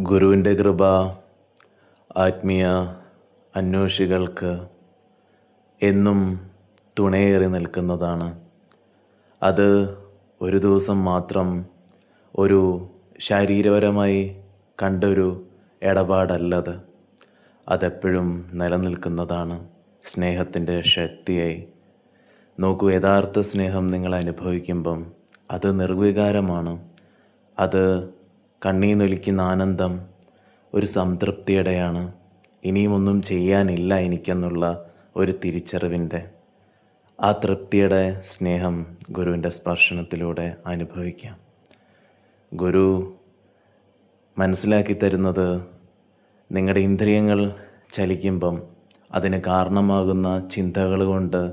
ഗുരുവിൻ്റെ കൃപ ആത്മീയ അന്വേഷികൾക്ക് എന്നും തുണയേറി നിൽക്കുന്നതാണ്. അത് ഒരു ദിവസം മാത്രം ഒരു ശാരീരപരമായി കണ്ടൊരു ഇടപാടല്ലത്. അതെപ്പോഴും നിലനിൽക്കുന്നതാണ് സ്നേഹത്തിൻ്റെ ശക്തിയായി. നോക്കൂ, യഥാർത്ഥ സ്നേഹം നിങ്ങൾ അനുഭവിക്കുമ്പം അത് നിർവികാരമാണ്. അത് കണ്ണീന്നൊലിക്കുന്ന ആനന്ദം ഒരു സംതൃപ്തിയുടെയാണ്. ഇനിയും ഒന്നും ചെയ്യാനില്ല എനിക്കെന്നുള്ള ഒരു തിരിച്ചറിവിൻ്റെ, ആ തൃപ്തിയുടെ സ്നേഹം ഗുരുവിൻ്റെ സ്പർശനത്തിലൂടെ അനുഭവിക്കാം. ഗുരു മനസ്സിലാക്കി തരുന്നത്, നിങ്ങളുടെ ഇന്ദ്രിയങ്ങൾ ചലിക്കുമ്പം അതിന് കാരണമാകുന്ന ചിന്തകൾ കൊണ്ട്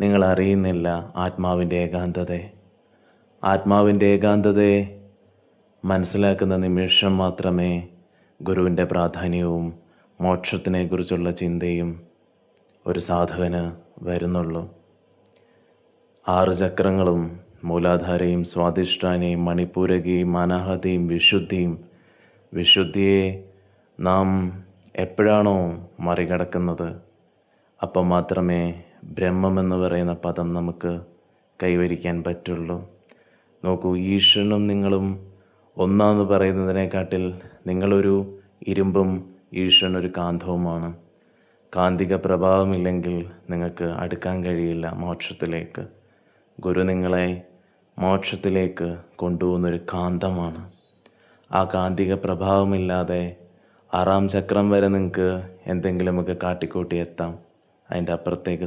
നിങ്ങൾ അറിയുന്നില്ല ആത്മാവിൻ്റെ ഏകാന്തതയെ. ആത്മാവിൻ്റെ ഏകാന്തതയെ മനസ്സിലാക്കുന്ന നിമിഷം മാത്രമേ ഗുരുവിൻ്റെ പ്രാധാന്യവും മോക്ഷത്തിനെക്കുറിച്ചുള്ള ചിന്തയും ഒരു സാധകന് വരുന്നുള്ളൂ. 6 ചക്രങ്ങളും മൂലാധാരയും സ്വാധിഷ്ഠാനയും മണിപൂരകയും അനാഹതയും വിശുദ്ധിയെ നാം എപ്പോഴാണോ മറികടക്കുന്നത്, അപ്പം മാത്രമേ ബ്രഹ്മമെന്ന് പറയുന്ന പദം നമുക്ക് കൈവരിക്കാൻ പറ്റുള്ളൂ. നോക്കൂ, ഈശ്വരനും നിങ്ങളും ഒന്നാന്ന് പറയുന്നതിനെക്കാട്ടിൽ നിങ്ങളൊരു ഇരുമ്പും ഈശ്വരനൊരു കാന്തവുമാണ്. കാന്തിക പ്രഭാവമില്ലെങ്കിൽ നിങ്ങൾക്ക് അടുക്കാൻ കഴിയില്ല മോക്ഷത്തിലേക്ക്. ഗുരു നിങ്ങളെ മോക്ഷത്തിലേക്ക് കൊണ്ടുപോകുന്നൊരു കാന്തമാണ്. ആ കാന്തിക പ്രഭാവമില്ലാതെ 6-ാം ചക്രം വരെ നിങ്ങൾക്ക് എന്തെങ്കിലുമൊക്കെ കാട്ടിക്കൂട്ടി എത്താം. അതിൻ്റെ അപ്പുറത്തേക്ക്